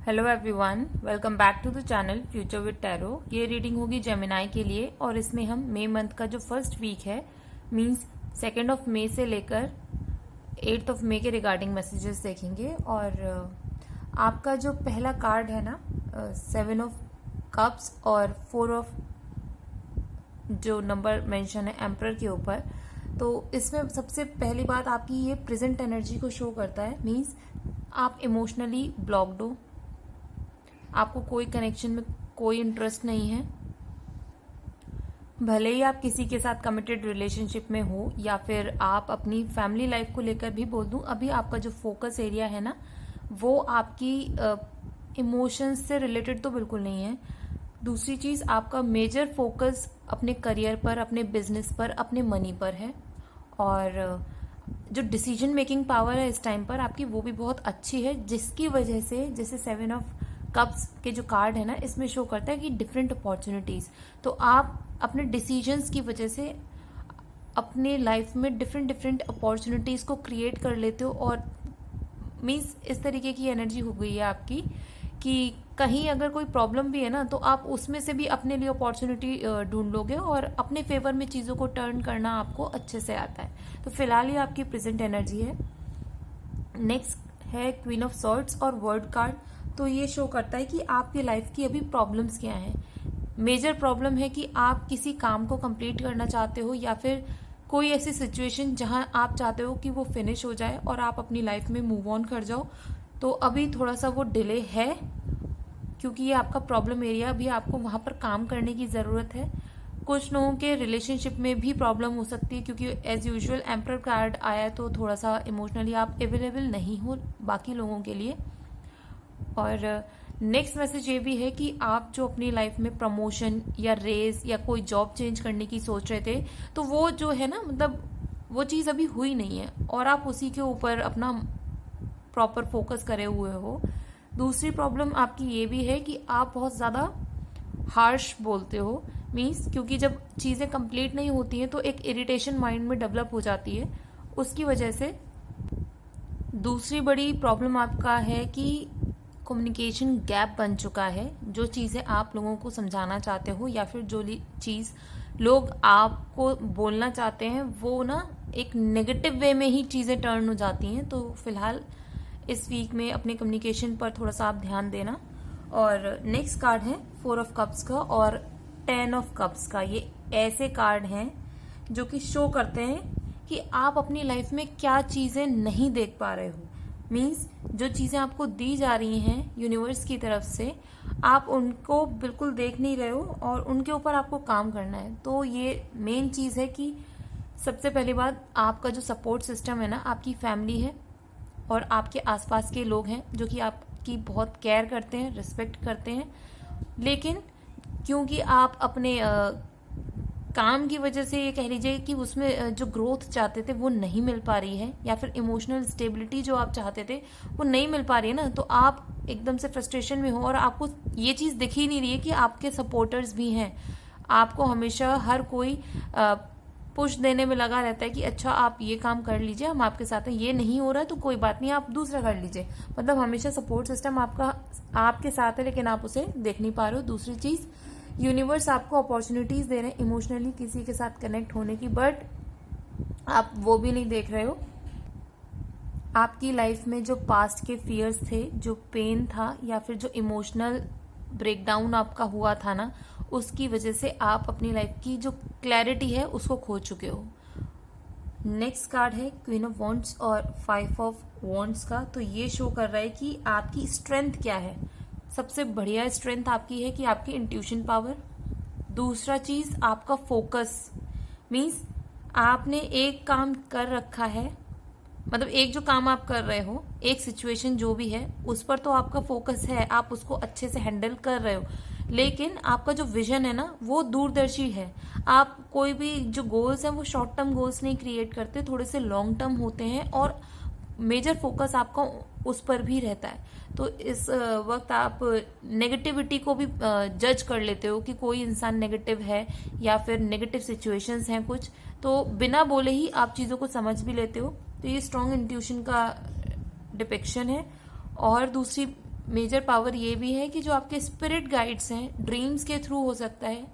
Hello everyone, welcome back to the channel future with tarot. ये reading होगी Gemini के लिए और इसमें हम मई मंथ का जो फर्स्ट वीक है मींस 2 मई से लेकर 8 मई के रिगार्डिंग मैसेजेस देखेंगे। और आपका जो पहला कार्ड है ना 7 ऑफ कप्स और 4 ऑफ जो नंबर मेंशन है एम्परर के ऊपर, तो इसमें सबसे पहली बात आपकी ये प्रेजेंट एनर्जी को शो करता है। मींस आप इमोशनली ब्लॉक्ड हो, आपको कोई कनेक्शन में कोई इंटरेस्ट नहीं है। भले ही आप किसी के साथ कमिटेड रिलेशनशिप में हो या फिर आप अपनी फैमिली लाइफ को लेकर भी बोल दूं, अभी आपका जो फोकस एरिया है ना वो आपकी इमोशंस से रिलेटेड तो बिल्कुल नहीं है। दूसरी चीज, आपका मेजर फोकस अपने करियर पर, अपने बिजनेस पर, अपने मनी पर है। और जो डिसीजन मेकिंग पावर है इस टाइम पर आपकी वो भी बहुत अच्छी है, जिसकी वजह से जैसे 7 ऑफ कप्स के जो कार्ड है ना इसमें शो करता है कि डिफरेंट अपॉर्चुनिटीज, तो आप अपने डिसीजंस की वजह से अपने लाइफ में डिफरेंट अपॉर्चुनिटीज को क्रिएट कर लेते हो। और मीन्स इस तरीके की एनर्जी हो गई है आपकी कि कहीं अगर कोई प्रॉब्लम भी है ना तो आप उसमें से भी अपने लिए अपॉर्चुनिटी ढूंढ लोगे और अपने फेवर में चीजों को टर्न करना आपको अच्छे से आता है। तो फिलहाल ये आपकी प्रेजेंट एनर्जी है। नेक्स्ट है क्वीन ऑफ सॉर्ड्स और वर्ड कार्ड। तो ये शो करता है कि आपकी लाइफ की अभी प्रॉब्लम्स क्या हैं। मेजर प्रॉब्लम है कि आप किसी काम को कंप्लीट करना चाहते हो या फिर कोई ऐसी सिचुएशन जहां आप चाहते हो कि वो फिनिश हो जाए और आप अपनी लाइफ में मूव ऑन कर जाओ। तो अभी थोड़ा सा वो डिले है क्योंकि ये आपका प्रॉब्लम एरिया, अभी आपको वहां पर काम करने की जरूरत है। कुछ लोगों के रिलेशनशिप में भी प्रॉब्लम हो सकती है क्योंकि एज यूजुअल एम्परर कार्ड आया है, तो थोड़ा सा इमोशनली आप अवेलेबल नहीं हो बाकी लोगों के लिए। और नेक्स्ट मैसेज ये भी है कि आप जो अपनी लाइफ में प्रमोशन या रेज या कोई जॉब चेंज करने की सोच रहे थे, तो वो जो है ना मतलब वो चीज अभी हुई नहीं है और आप उसी के ऊपर अपना प्रॉपर फोकस करे हुए हो। दूसरी प्रॉब्लम आपकी ये भी है कि आप बहुत ज्यादा हार्श बोलते हो। मीन्स क्योंकि जब चीजें कंप्लीट नहीं होती हैं तो एक इरिटेशन माइंड में डेवलप हो जाती है, उसकी वजह से। दूसरी बड़ी प्रॉब्लम आपका है कि कम्युनिकेशन गैप बन चुका है। जो चीजें आप लोगों को समझाना चाहते हो या फिर जो चीज लोग आपको बोलना चाहते हैं वो ना एक नेगेटिव वे में ही चीजें टर्न हो जाती हैं। तो फिलहाल इस वीक में अपने कम्युनिकेशन पर थोड़ा सा आप ध्यान देना। और नेक्स्ट कार्ड है 4 ऑफ कप्स का और 10 ऑफ कप्स का। ये ऐसे कार्ड हैं जो कि शो करते हैं कि आप अपनी लाइफ में क्या चीजें नहीं देख पा रहे हो। मीन्स जो चीजें आपको दी जा रही हैं यूनिवर्स की तरफ से, आप उनको बिल्कुल देख नहीं रहे हो और उनके ऊपर आपको काम करना है। तो ये मेन चीज है कि सबसे पहली बात, आपका जो सपोर्ट सिस्टम है ना आपकी फैमिली है और आपके आसपास के लोग हैं जो कि आपकी बहुत केयर करते हैं, रिस्पेक्ट करते हैं। लेकिन क्योंकि आप अपने काम की वजह से ये कह लीजिए कि उसमें जो ग्रोथ चाहते थे वो नहीं मिल पा रही है या फिर इमोशनल स्टेबिलिटी जो आप चाहते थे वो नहीं मिल पा रही है ना, तो आप एकदम से फ्रस्ट्रेशन में हो और आपको ये चीज दिख ही नहीं रही है कि आपके सपोर्टर्स भी हैं। आपको हमेशा हर कोई पुश देने में लगा रहता है कि अच्छा आप ये काम कर लीजिए, हम आपके साथ हैं, ये नहीं हो रहा है तो कोई बात नहीं, आप दूसरा कर लीजिए। मतलब हमेशा सपोर्ट सिस्टम आपका आपके साथ है लेकिन आप उसे देख नहीं पा रहे हो। दूसरी चीज, यूनिवर्स आपको अपॉर्चुनिटीज दे रहे हैं इमोशनली किसी के साथ कनेक्ट होने की, बट आप वो भी नहीं देख रहे हो। आपकी लाइफ में जो पास्ट के फियर्स थे, जो पेन था या फिर जो इमोशनल ब्रेकडाउन आपका हुआ था ना, उसकी वजह से आप अपनी लाइफ की जो क्लैरिटी है उसको खो चुके हो। नेक्स्ट कार्ड है क्वीन ऑफ वॉन्ड्स और 5 ऑफ वॉन्ड्स का। तो ये शो कर रहा है कि आपकी स्ट्रेंथ क्या है। सबसे बढ़िया स्ट्रेंथ आपकी है कि आपकी इंट्यूशन पावर। दूसरा चीज आपका फोकस। मीन्स आपने एक काम कर रखा है, मतलब एक जो काम आप कर रहे हो, एक सिचुएशन जो भी है उस पर तो आपका फोकस है, आप उसको अच्छे से हैंडल कर रहे हो। लेकिन आपका जो विजन है ना वो दूरदर्शी है। आप कोई भी जो गोल्स हैं वो शॉर्ट टर्म गोल्स नहीं क्रिएट करते, थोड़े से लॉन्ग टर्म होते हैं और मेजर फोकस आपका उस पर भी रहता है। तो इस वक्त आप नेगेटिविटी को भी जज कर लेते हो कि कोई इंसान नेगेटिव है या फिर नेगेटिव सिचुएशंस हैं कुछ, तो बिना बोले ही आप चीजों को समझ भी लेते हो। तो ये स्ट्रॉन्ग इंट्यूशन का डिपिक्शन है। और दूसरी मेजर पावर ये भी है कि जो आपके स्पिरिट गाइड्स हैं ड्रीम्स के थ्रू हो सकता है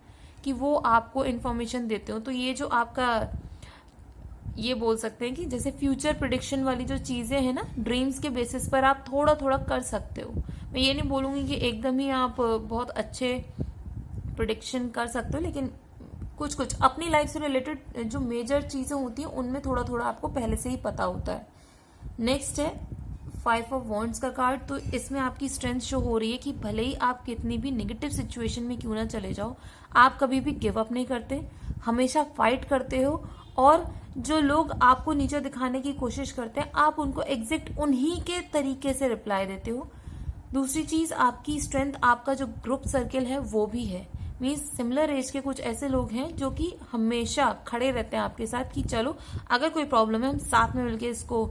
कि वो आपको इन्फॉर्मेशन देते हो। तो ये जो आपका, ये बोल सकते हैं कि जैसे फ्यूचर प्रिडिक्शन वाली जो चीजें हैं ना, ड्रीम्स के बेसिस पर आप थोड़ा थोड़ा कर सकते हो। मैं ये नहीं बोलूंगी कि एकदम ही आप बहुत अच्छे प्रिडिक्शन कर सकते हो, लेकिन कुछ कुछ अपनी लाइफ से रिलेटेड जो मेजर चीजें होती हैं उनमें थोड़ा थोड़ा आपको पहले से ही पता होता है। नेक्स्ट है 5 ऑफ वॉन्ड्स का कार्ड। तो इसमें आपकी स्ट्रेंथ शो हो रही है कि भले ही आप कितनी भी नेगेटिव सिचुएशन में क्यों ना चले जाओ, आप कभी भी गिव अप नहीं करते, हमेशा फाइट करते हो। और जो लोग आपको नीचे दिखाने की कोशिश करते हैं, आप उनको एग्जैक्ट उन्हीं के तरीके से रिप्लाई देते हो। दूसरी चीज, आपकी स्ट्रेंथ, आपका जो ग्रुप सर्किल है वो भी है। मीन्स सिमिलर एज के कुछ ऐसे लोग हैं जो कि हमेशा खड़े रहते हैं आपके साथ कि चलो अगर कोई प्रॉब्लम है हम साथ में मिलकर इसको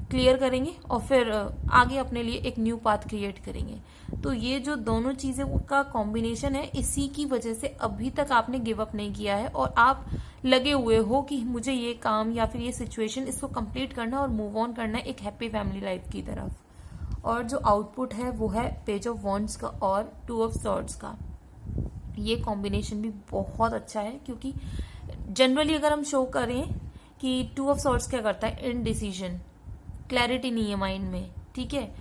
क्लियर करेंगे और फिर आगे अपने लिए एक न्यू पाथ क्रिएट करेंगे। तो ये जो दोनों चीजें का कॉम्बिनेशन है, इसी की वजह से अभी तक आपने गिव अप नहीं किया है और आप लगे हुए हो कि मुझे ये काम या फिर ये सिचुएशन इसको कंप्लीट करना और मूव ऑन करना है एक हैप्पी फैमिली लाइफ की तरफ। और जो आउटपुट है वो है पेज ऑफ वॉन्ड्स का और 2 ऑफ सॉर्ड्स का। ये कॉम्बिनेशन भी बहुत अच्छा है, क्योंकि जनरली अगर हम शो करें कि 2 ऑफ सॉर्ड्स क्या करता है, इनडिसीजन, क्लैरिटी नहीं है माइंड में, ठीक है।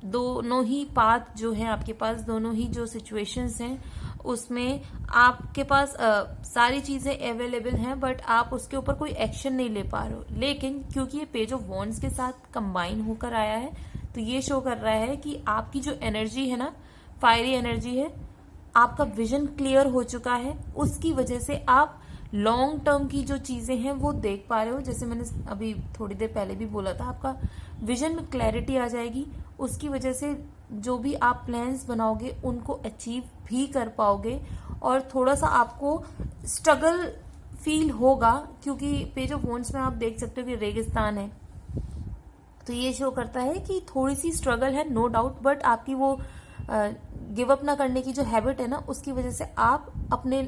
दोनों ही पाथ जो है आपके पास, दोनों ही जो सिचुएशंस हैं उसमें आपके पास सारी चीजें अवेलेबल हैं, बट आप उसके ऊपर कोई एक्शन नहीं ले पा रहे हो। लेकिन क्योंकि ये पेज ऑफ वॉन्ड्स के साथ कंबाइन होकर आया है, तो ये शो कर रहा है कि आपकी जो एनर्जी है ना, फायरी एनर्जी है, आपका विजन क्लियर हो चुका है। उसकी वजह से आप लॉन्ग टर्म की जो चीजें हैं वो देख पा रहे हो। जैसे मैंने अभी थोड़ी देर पहले भी बोला था, आपका विजन में क्लैरिटी आ जाएगी। उसकी वजह से जो भी आप प्लान्स बनाओगे उनको अचीव भी कर पाओगे। और थोड़ा सा आपको स्ट्रगल फील होगा, क्योंकि पेज ऑफ वॉन्ड्स में आप देख सकते हो कि रेगिस्तान है, तो ये शो करता है कि थोड़ी सी स्ट्रगल है, नो डाउट, बट आपकी वो गिव अप ना करने की जो हैबिट है ना, उसकी वजह से आप अपने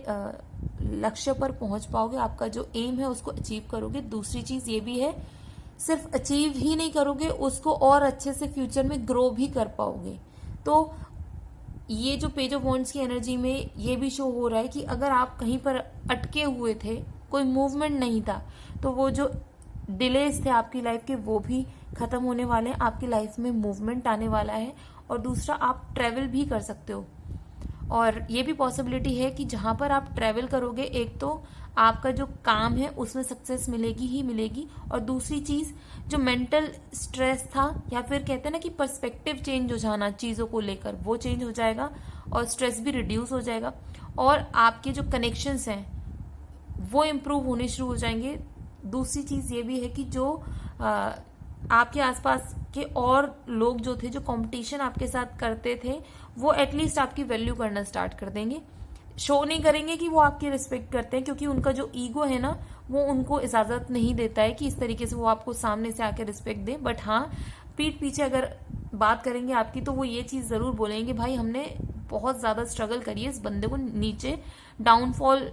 लक्ष्य पर पहुंच पाओगे। आपका जो एम है उसको अचीव करोगे। दूसरी चीज ये भी है, सिर्फ अचीव ही नहीं करोगे, उसको और अच्छे से फ्यूचर में ग्रो भी कर पाओगे। तो ये जो पेज ऑफ वॉन्ड्स की एनर्जी में ये भी शो हो रहा है कि अगर आप कहीं पर अटके हुए थे, कोई मूवमेंट नहीं था, तो वो जो डिलेज थे आपकी लाइफ के वो भी खत्म होने वाले हैं। आपकी लाइफ में मूवमेंट आने वाला है। और दूसरा, आप ट्रेवल भी कर सकते हो। और ये भी पॉसिबिलिटी है कि जहां पर आप ट्रेवल करोगे, एक तो आपका जो काम है उसमें सक्सेस मिलेगी ही मिलेगी, और दूसरी चीज जो मेंटल स्ट्रेस था या फिर कहते हैं ना कि पर्सपेक्टिव चेंज हो जाना चीजों को लेकर, वो चेंज हो जाएगा और स्ट्रेस भी रिड्यूस हो जाएगा। और आपके जो कनेक्शंस हैं वो इम्प्रूव होने शुरू हो जाएंगे। दूसरी चीज ये भी है कि जो आपके आसपास के और लोग जो थे, जो कंपटीशन आपके साथ करते थे, वो एटलीस्ट आपकी वैल्यू करना स्टार्ट कर देंगे। शो नहीं करेंगे कि वो आपकी रिस्पेक्ट करते हैं, क्योंकि उनका जो ईगो है ना, वो उनको इजाजत नहीं देता है कि इस तरीके से वो आपको सामने से आके रिस्पेक्ट दे। बट हाँ, पीठ पीछे अगर बात करेंगे आपकी, तो वो ये चीज जरूर बोलेंगे, भाई हमने बहुत ज्यादा स्ट्रगल करी है इस बंदे को नीचे डाउनफॉल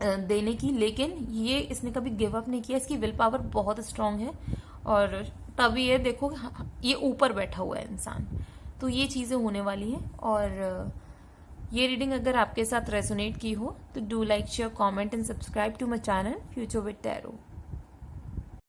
देने की, लेकिन ये इसने कभी गिव अप नहीं किया। इसकी विल पावर बहुत स्ट्रांग है, और तभी ये देखो ये ऊपर बैठा हुआ है इंसान। तो ये चीजें होने वाली हैं। और ये रीडिंग अगर आपके साथ रेजोनेट की हो तो do like, share, comment and subscribe to my channel future with tarot.